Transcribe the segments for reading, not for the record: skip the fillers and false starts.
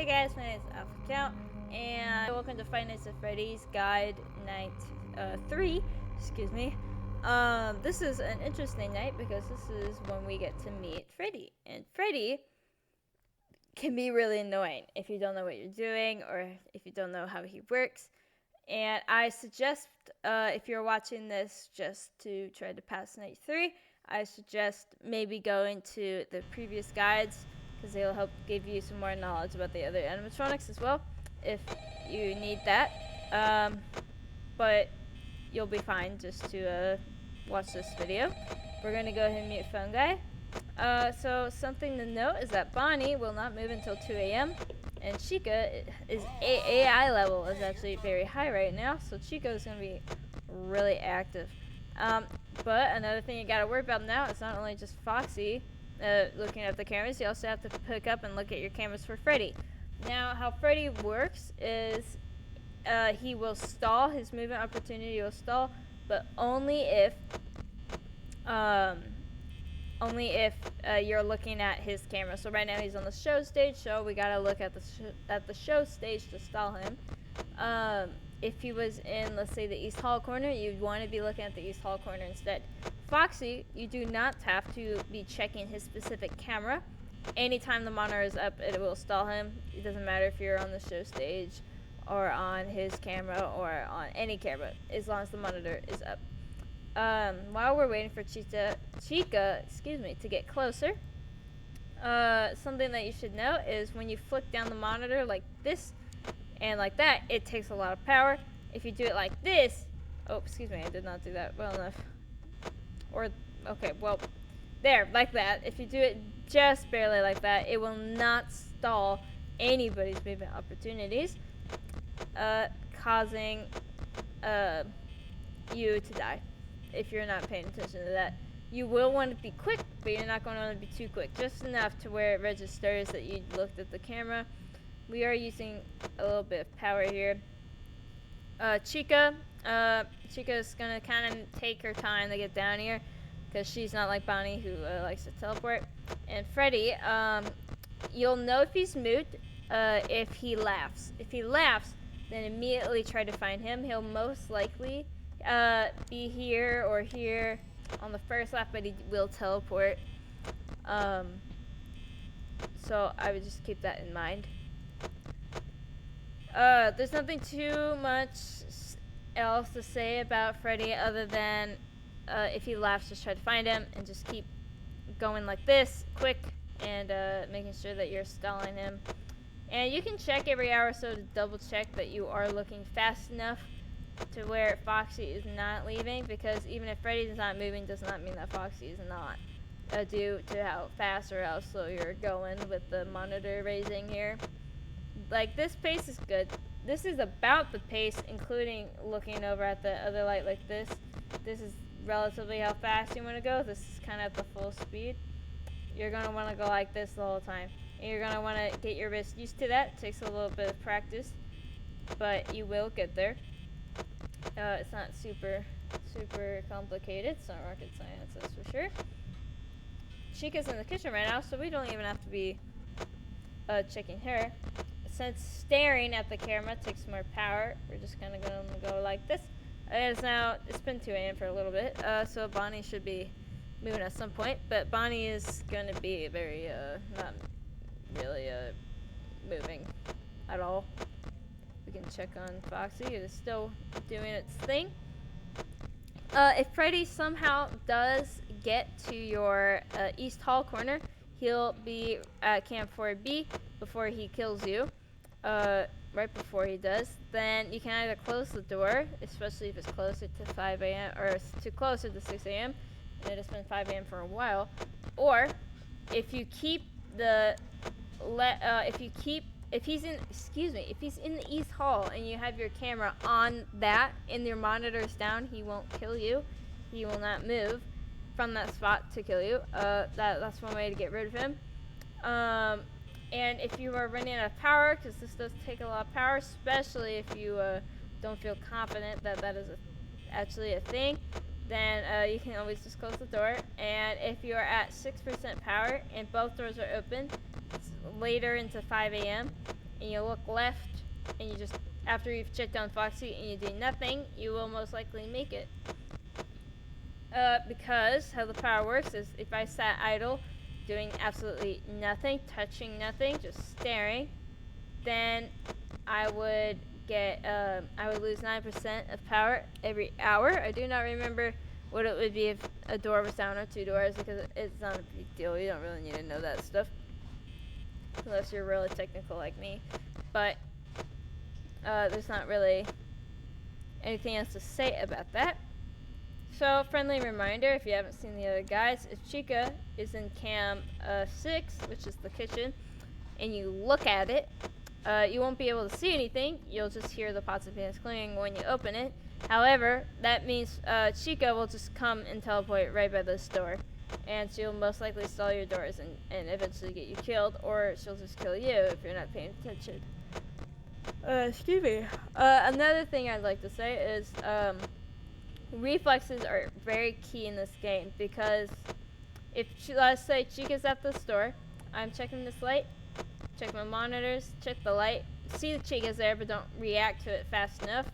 guys, my name is Alpha Count, and welcome to Five Nights at Freddy's Guide Night 3. Excuse me. This is an interesting night because this is when we get to meet Freddy, and Freddy can be really annoying if you don't know what you're doing or if you don't know how he works. And I suggest, if you're watching this just to try to pass Night 3, I suggest maybe going to the previous guides, because they'll help give you some more knowledge about the other animatronics as well, if you need that. But you'll be fine just to watch this video. We're going to go ahead and mute phone guy. So something to note is that Bonnie will not move until 2 a.m. And Chica is AI level is actually very high right now, so Chica is going to be really active. But another thing you got to worry about now is not only just Foxy looking at the cameras, you also have to pick up and look at your cameras for Freddy. Now, how Freddy works is he will stall, his movement opportunity will stall, but only if you're looking at his camera. So right now he's on the show stage, so we gotta look at the show stage to stall him. If he was in, let's say, the East Hall corner, you'd want to be looking at the East Hall corner instead. Foxy, you do not have to be checking his specific camera. Anytime the monitor is up, it will stall him. It doesn't matter if you're on the show stage or on his camera or on any camera, as long as the monitor is up. While we're waiting for Chica, to get closer, something that you should know is when you flick down the monitor like this and like that, it takes a lot of power. If you do it like this, oh, excuse me, I did not do that well enough. Or, okay, well, there, like that. If you do it just barely like that, it will not stall anybody's movement opportunities, causing you to die if you're not paying attention to that. You will want to be quick, but you're not going to want to be too quick. Just enough to where it registers that you looked at the camera. We are using a little bit of power here. Chica's going to kind of take her time to get down here, because she's not like Bonnie, who likes to teleport. And Freddy, you'll know if he's moved if he laughs. If he laughs, then immediately try to find him. He'll most likely be here or here on the first laugh, but he will teleport. So I would just keep that in mind. There's nothing too much else to say about Freddy other than if he laughs, just try to find him and just keep going like this, quick, and making sure that you're stalling him. And you can check every hour or so to double check that you are looking fast enough to where Foxy is not leaving, because even if Freddy is not moving does not mean that Foxy is not, due to how fast or how slow you're going with the monitor raising here. Like, this pace is good. This is about the pace, including looking over at the other light like this. This is relatively how fast you want to go. This is kind of at the full speed. You're going to want to go like this the whole time. And you're going to want to get your wrist used to that. It takes a little bit of practice, but you will get there. It's not super complicated. It's not rocket science, that's for sure. Chica's in the kitchen right now, so we don't even have to be checking her. Since staring at the camera takes more power, we're just kind of going to go like this. It's been 2 a.m. for a little bit, so Bonnie should be moving at some point, but Bonnie is going to be very, not really moving at all. We can check on Foxy. It is still doing its thing. If Freddy somehow does get to your East Hall corner, he'll be at Camp 4B before he kills you. Right before he does, then you can either close the door, especially if it's closer to 5 a.m. or too closer to 6 a.m. and it's been 5 a.m. for a while, or if you keep the if he's in the East Hall and you have your camera on that and your monitor's down, he won't kill you. He will not move from that spot to kill you. That's one way to get rid of him. And if you are running out of power, because this does take a lot of power, especially if you don't feel confident that that is actually a thing, then you can always just close the door. And if you are at 6% power and both doors are open, it's later into 5 a.m., and you look left, and you just, after you've checked on Foxy and you do nothing, you will most likely make it. Because how the power works is if I sat idle, doing absolutely nothing, touching nothing, just staring, then I would lose 9% of power every hour. I do not remember what it would be if a door was down or 2 doors, because it's not a big deal. You don't really need to know that stuff unless you're really technical like me. But there's not really anything else to say about that. So, friendly reminder, if you haven't seen the other guys, if Chica is in cam 6, which is the kitchen, and you look at it, you won't be able to see anything. You'll just hear the pots and pans clearing when you open it. However, that means Chica will just come and teleport right by this door. And she'll most likely stall your doors and eventually get you killed, or she'll just kill you if you're not paying attention. Excuse me. Another thing I'd like to say is reflexes are very key in this game, because if, let's say, Chica's at the store, I'm checking this light, check my monitors, check the light, see the Chica's there but don't react to it fast enough,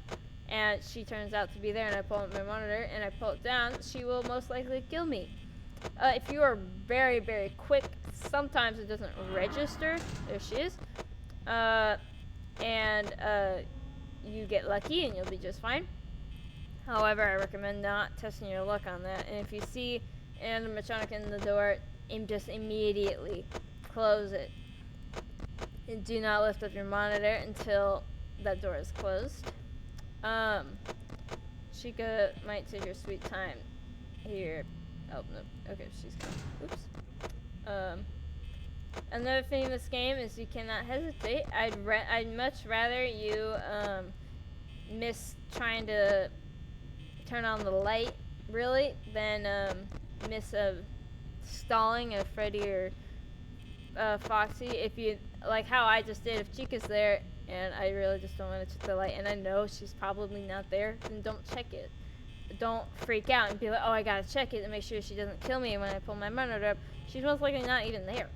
and she turns out to be there, and I pull up my monitor and I pull it down, she will most likely kill me. If you are very, very quick, sometimes it doesn't register. There she is. And you get lucky and you'll be just fine. However, I recommend not testing your luck on that. And if you see an animatronic in the door, just immediately close it. And do not lift up your monitor until that door is closed. Chica might take her sweet time here. Oh, no. Okay, she's gone. Oops. Another thing in this game is you cannot hesitate. I'd much rather you miss trying to turn on the light, really, than miss stalling a Freddy or Foxy. If you, like how I just did, if Chica's there and I really just don't want to check the light and I know she's probably not there, then don't check it. Don't freak out and be like, oh, I gotta check it to make sure she doesn't kill me when I pull my monitor up. She's most likely not even there.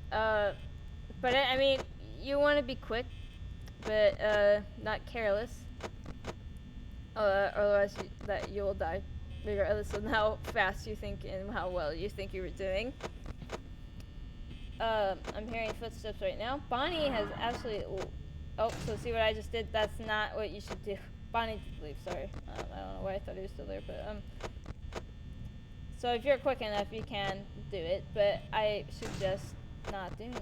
But I mean, you want to be quick, but not careless. Otherwise you will die, regardless of how fast you think and how well you think you were doing. I'm hearing footsteps right now. Bonnie has actually... Oh, so see what I just did? That's not what you should do. Bonnie did leave, sorry. I don't know why I thought he was still there, but so if you're quick enough, you can do it, but I suggest not doing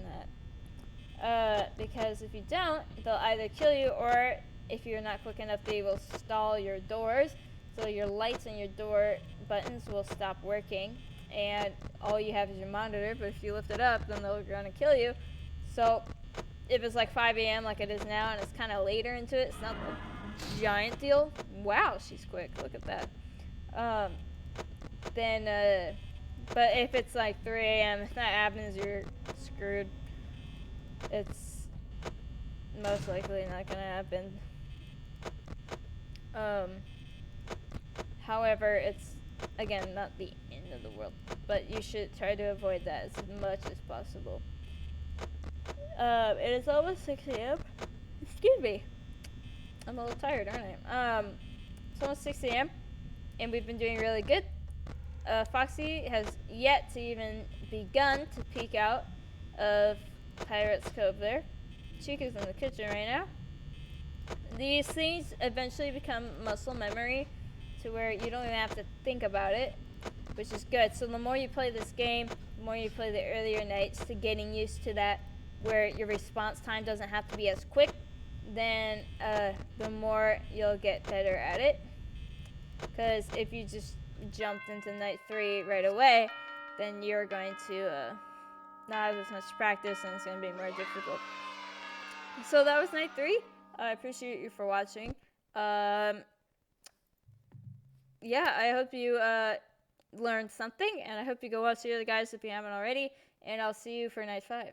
that. Because if you don't, they'll either kill you, or if you're not quick enough, they will stall your doors, so your lights and your door buttons will stop working, and all you have is your monitor. But if you lift it up, then they're gonna kill you. So if it's like 5 a.m. like it is now, and it's kind of later into it, it's not a giant deal. Wow, she's quick. Look at that. But if it's like 3 a.m., if that happens, you're screwed. It's most likely not gonna happen. However, it's, again, not the end of the world, but you should try to avoid that as much as possible. It is almost 6 a.m. Excuse me. I'm a little tired, aren't I? It's almost 6 a.m. and we've been doing really good. Foxy has yet to even begun to peek out of Pirate's Cove there. Chica's in the kitchen right now. These things eventually become muscle memory to where you don't even have to think about it, which is good. So the more you play this game, the more you play the earlier nights to getting used to that, where your response time doesn't have to be as quick, then the more you'll get better at it. Because if you just jumped into night 3 right away, then you're going to not have as much practice, and it's going to be more difficult. So that was night 3. I appreciate you for watching. Yeah, I hope you learned something, and I hope you go watch the other guys if you haven't already, and I'll see you for night 5.